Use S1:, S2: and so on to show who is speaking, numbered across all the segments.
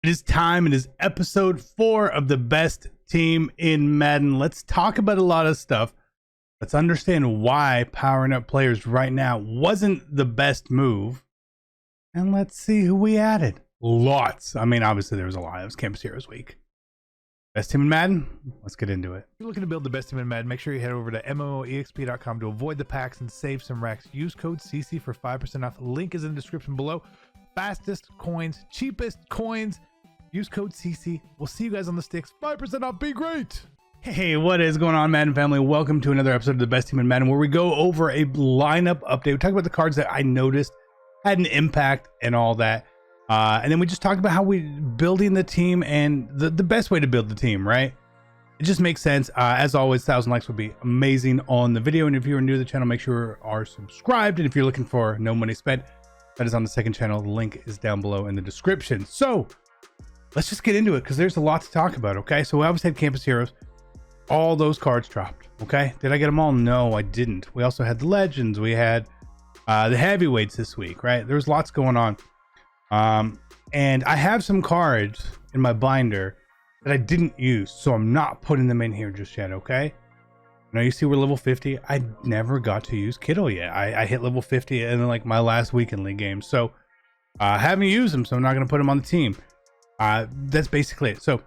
S1: It is time. It is episode 4 of the best team in Madden. Let's talk about a lot of stuff. Let's understand why powering up players right now wasn't the best move. And let's see who we added. Lots. I mean, obviously there was a lot. It was Campus Heroes Week. Best team in Madden? Let's get into it. If you're looking to build the best team in Madden, make sure you head over to MMOEXP.com to avoid the packs and save some racks. Use code CC for 5% off. The link is in the description below. Fastest coins, cheapest coins. Use code CC. We'll see you guys on the sticks. 5% off. Be great. Hey, what is going on, Madden family? Welcome to another episode of the best team in Madden, where we go over a lineup update. We talk about the cards that I noticed had an impact and all that. And then we just talked about how we building the team and the best way to build the team, right? It just makes sense. As always, 1,000 likes would be amazing on the video. And if you're new to the channel, make sure you are subscribed. And if you're looking for no money spent, that is on the second channel. The link is down below in the description. So let's just get into it because there's a lot to talk about. Okay, so we obviously had Campus Heroes. All those cards dropped. Okay, did I get them all? No, I didn't. We also had the Legends. We had the heavyweights this week, right? There's lots going on. And I have some cards in my binder that I didn't use, so I'm not putting them in here just yet. Okay, now you see we're level 50. I never got to use Kittle yet. I hit level 50 in like my last weekend league game, so I haven't used them, so I'm not going to put them on the team. That's basically it. So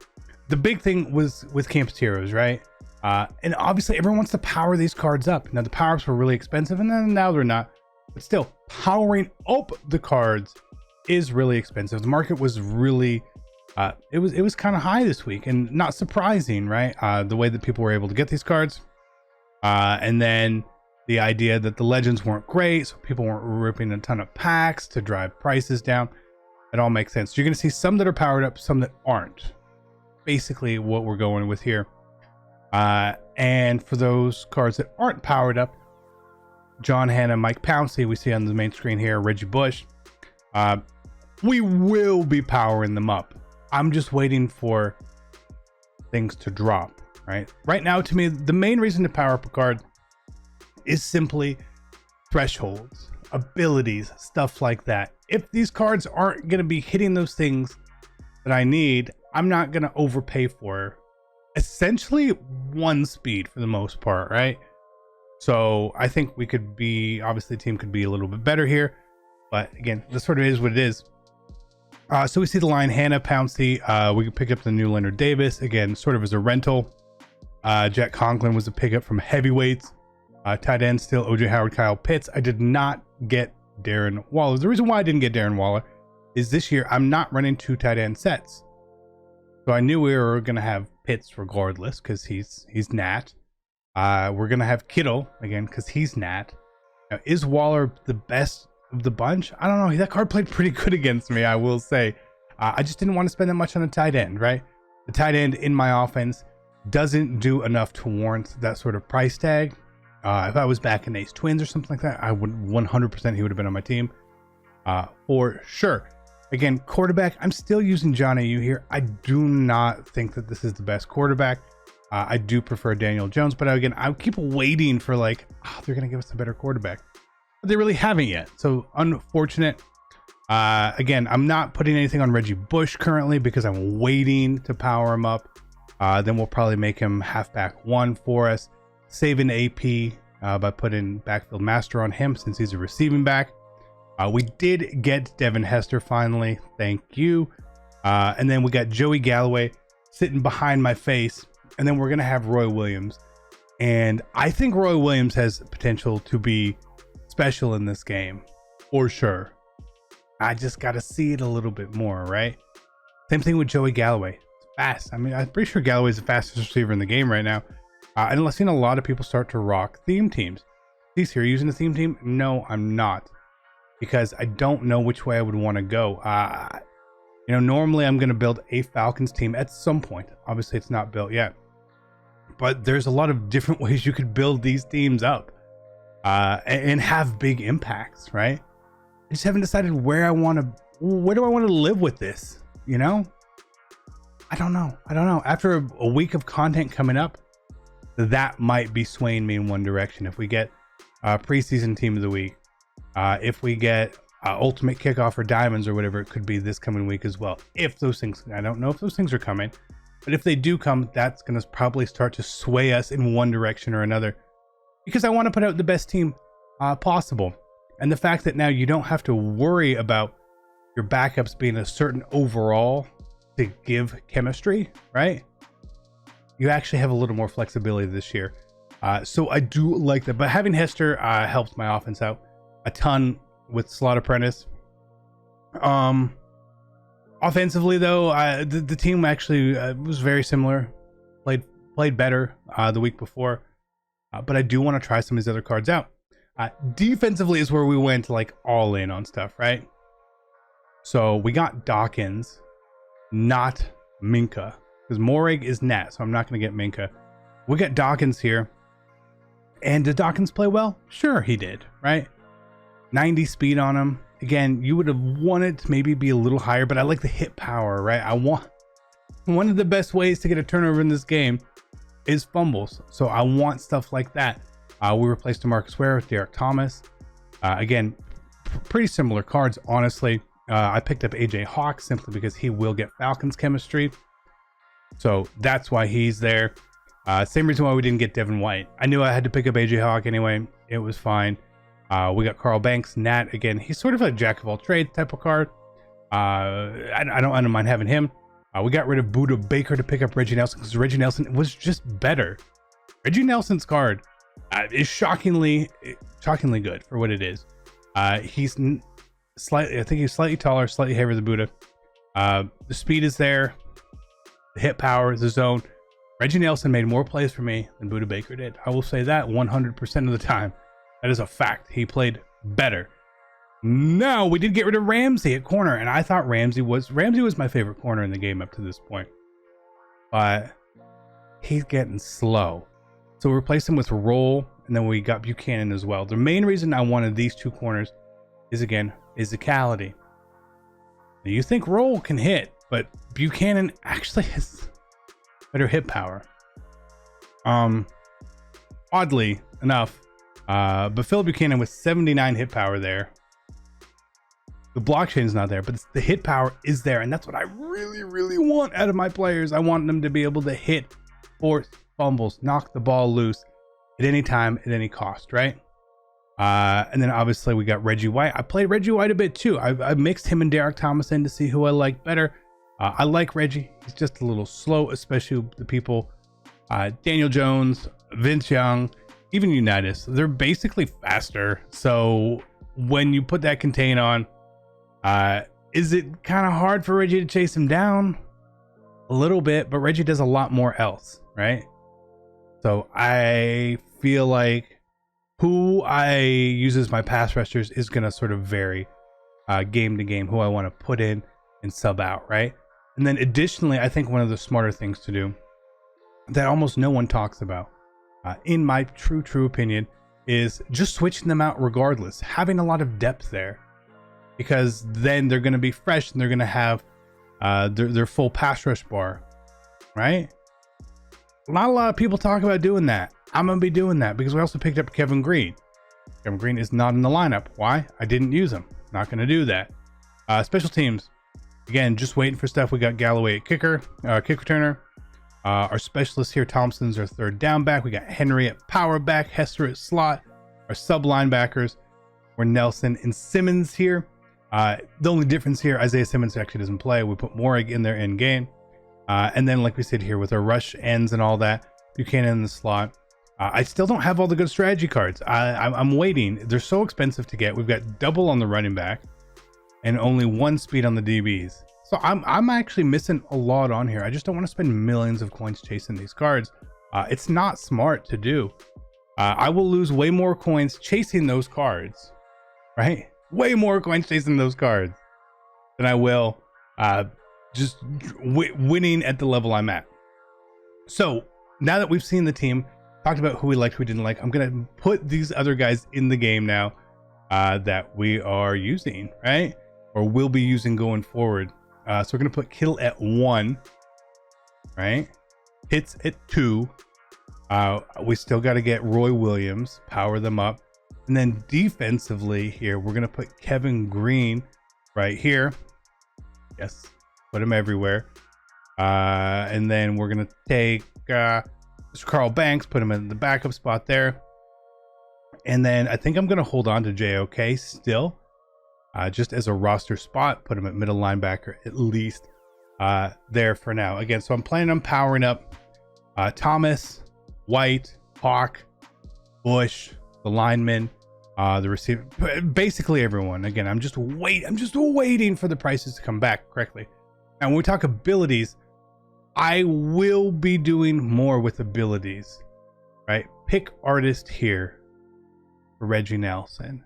S1: the big thing was with Campus Heroes, right? And obviously everyone wants to power these cards up. Now the power-ups were really expensive, and then now they're not, but still powering up the cards is really expensive. The market was really it was kind of high this week, and not surprising, right? The way that people were able to get these cards, and then the idea that the Legends weren't great, so people weren't ripping a ton of packs to drive prices down. It all makes sense. So you're going to see some that are powered up, some that aren't. Basically what we're going with here. And for those cards that aren't powered up, John Hanna, Mike Pouncey, we see on the main screen here, Reggie Bush. We will be powering them up. I'm just waiting for things to drop, right? Right now, to me, the main reason to power up a card is simply thresholds, abilities, stuff like that. If these cards aren't going to be hitting those things that I need, I'm not going to overpay for essentially one speed for the most part, right? So I think we could be, obviously the team could be a little bit better here, but again, this sort of is what it is. So we see the line Hannah, Pouncey. We can pick up the new Leonard Davis, again, sort of as a rental. Jack Conklin was a pickup from heavyweights. Tight end still OJ Howard, Kyle Pitts. I did not get Darren Waller. The reason why I didn't get Darren Waller is this year I'm not running 2 tight end sets. So I knew we were going to have Pitts regardless because he's Nat. We're going to have Kittle again because he's Nat. Now, is Waller the best of the bunch? I don't know. That card played pretty good against me, I will say. I just didn't want to spend that much on a tight end, right? The tight end in my offense doesn't do enough to warrant that sort of price tag. If I was back in Ace Twins or something like that, I would 100% he would have been on my team for sure. Again, quarterback, I'm still using John AU here. I do not think that this is the best quarterback. I do prefer Daniel Jones, but again, I keep waiting for like, they're going to give us a better quarterback. But they really haven't yet. So unfortunate. Again, I'm not putting anything on Reggie Bush currently because I'm waiting to power him up. Then we'll probably make him halfback 1 for us. Saving AP by putting backfield master on him since he's a receiving back. We did get Devin Hester finally. Thank you. And then we got Joey Galloway sitting behind my face. And then we're going to have Roy Williams. And I think Roy Williams has potential to be special in this game. For sure. I just got to see it a little bit more, right? Same thing with Joey Galloway. It's fast. I mean, I'm pretty sure Galloway's the fastest receiver in the game right now. And I've seen a lot of people start to rock theme teams. These here, using a theme team? No, I'm not. Because I don't know which way I would want to go. You know, normally I'm going to build a Falcons team at some point. Obviously, it's not built yet. But there's a lot of different ways you could build these teams up and have big impacts, right? I just haven't decided where do I want to live with this, you know? I don't know. After a week of content coming up, that might be swaying me in one direction. If we get preseason team of the week, if we get ultimate kickoff or diamonds or whatever it could be this coming week as well. If those things, I don't know if those things are coming, but if they do come, that's going to probably start to sway us in one direction or another, because I want to put out the best team possible. And the fact that now you don't have to worry about your backups being a certain overall to give chemistry, right? You actually have a little more flexibility this year. So I do like that. But having Hester helps my offense out a ton with Slot Apprentice. Offensively, though, the team actually was very similar. Played better the week before. But I do want to try some of these other cards out. Defensively is where we went like all in on stuff, right? So we got Dawkins, not Minka, because Morrig is Nat, so I'm not going to get Minka. We got Dawkins here. And did Dawkins play well? Sure, he did, right? 90 speed on him. Again, you would have wanted to maybe be a little higher, but I like the hit power, right? I want one of the best ways to get a turnover in this game is fumbles. So I want stuff like that. We replaced DeMarcus Ware with Derek Thomas. Again, pretty similar cards, honestly. I picked up AJ Hawk simply because he will get Falcons chemistry. So that's why he's there. Same reason why we didn't get Devin White. I knew I had to pick up AJ Hawk anyway. It was fine. We got Carl Banks, Nat. Again, he's sort of a jack of all trades type of card. I don't mind having him. We got rid of Buda Baker to pick up Reggie Nelson because Reggie Nelson was just better. Reggie Nelson's card is shockingly good for what it is. He's slightly, I think he's slightly taller, slightly heavier than Buda. The speed is there. The hit power, the zone. Reggie Nelson made more plays for me than Buda Baker did. I will say that 100% of the time. That is a fact. He played better. No, we did get rid of Ramsey at corner, and I thought Ramsey was my favorite corner in the game up to this point. But he's getting slow. So we replaced him with Roll, and then we got Buchanan as well. The main reason I wanted these two corners is, again, physicality. Now, you think Roll can hit, but Buchanan actually has better hit power. Oddly enough, but Phil Buchanan with 79 hit power there. The blockchain's not there, but the hit power is there, and that's what I really, really want out of my players. I want them to be able to hit, force fumbles, knock the ball loose at any time, at any cost, right? And then obviously we got Reggie White. I played Reggie White a bit too. I mixed him and Derek Thomas in to see who I like better. I like Reggie. He's just a little slow, especially the people. Daniel Jones, Vince Young, even Unitas. They're basically faster. So when you put that contain on, is it kind of hard for Reggie to chase him down? A little bit, but Reggie does a lot more else, right? So I feel like who I use as my pass rushers is going to sort of vary game to game, who I want to put in and sub out, right? And then additionally, I think one of the smarter things to do that almost no one talks about, in my true opinion, is just switching them out regardless, having a lot of depth there, because then they're going to be fresh and they're going to have their full pass rush bar, right? Not a lot of people talk about doing that. I'm going to be doing that because we also picked up Kevin Green. Kevin Green is not in the lineup. Why? I didn't use him. Not going to do that. Special teams. Again, just waiting for stuff. We got Galloway at kick returner. Our specialist here, Thompson's our third down back. We got Henry at power back, Hester at slot. Our sub linebackers were Nelson and Simmons here. The only difference here, Isaiah Simmons actually doesn't play. We put Morrig in there in game. And then, like we said here, with our rush ends and all that, Buchanan in the slot. I still don't have all the good strategy cards. I'm waiting. They're so expensive to get. We've got double on the running back and only one speed on the DBs. So I'm actually missing a lot on here. I just don't want to spend millions of coins chasing these cards. It's not smart to do. I will lose way more coins chasing those cards, right? Way more coins chasing those cards than I will just winning at the level I'm at. So now that we've seen the team, talked about who we liked, who we didn't like, I'm going to put these other guys in the game now that we are using, right? Or will be using going forward. So we're going to put Kittle at 1, right? Hits at 2. We still got to get Roy Williams, power them up. And then defensively here, we're going to put Kevin Green right here. Yes, put him everywhere. And then we're going to take Mr. Carl Banks, put him in the backup spot there. And then I think I'm going to hold on to JOK still, just as a roster spot, put him at middle linebacker at least there for now. Again, so I'm planning on powering up Thomas, White, Hawk, Bush, the lineman, the receiver, basically everyone. Again, I'm just waiting for the prices to come back correctly. And when we talk abilities, I will be doing more with abilities, right? Pick artist here for Reggie Nelson.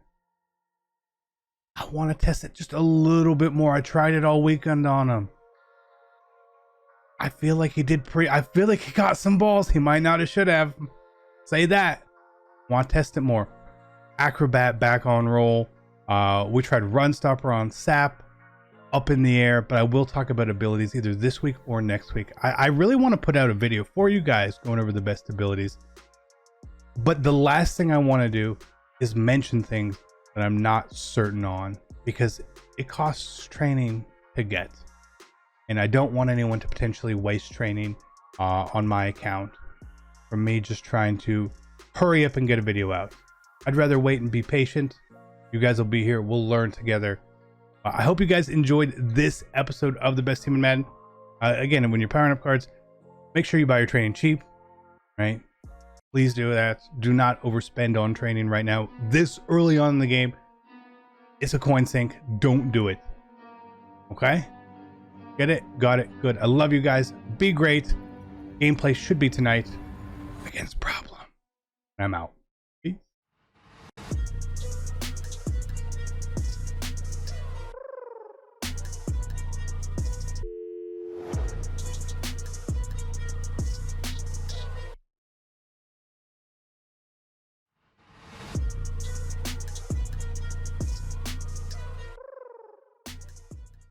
S1: I want to test it just a little bit more. I tried it all weekend on him. I feel like he did I feel like he got some balls he might not have should have. Say that. Want to test it more. Acrobat back on roll. We tried run stopper on Sap, up in the air, but I will talk about abilities either this week or next week. I really want to put out a video for you guys going over the best abilities. But the last thing I want to do is mention things that I'm not certain on, because it costs training to get. And I don't want anyone to potentially waste training on my account from me just trying to hurry up and get a video out. I'd rather wait and be patient. You guys will be here. We'll learn together. I hope you guys enjoyed this episode of the best team in Madden. Again, when you're powering up cards, make sure you buy your training cheap, right? Please do that. Do not overspend on training right now. This early on in the game, it's a coin sink. Don't do it. Okay? Get it? Got it? Good. I love you guys. Be great. Gameplay should be tonight against Problem. I'm out.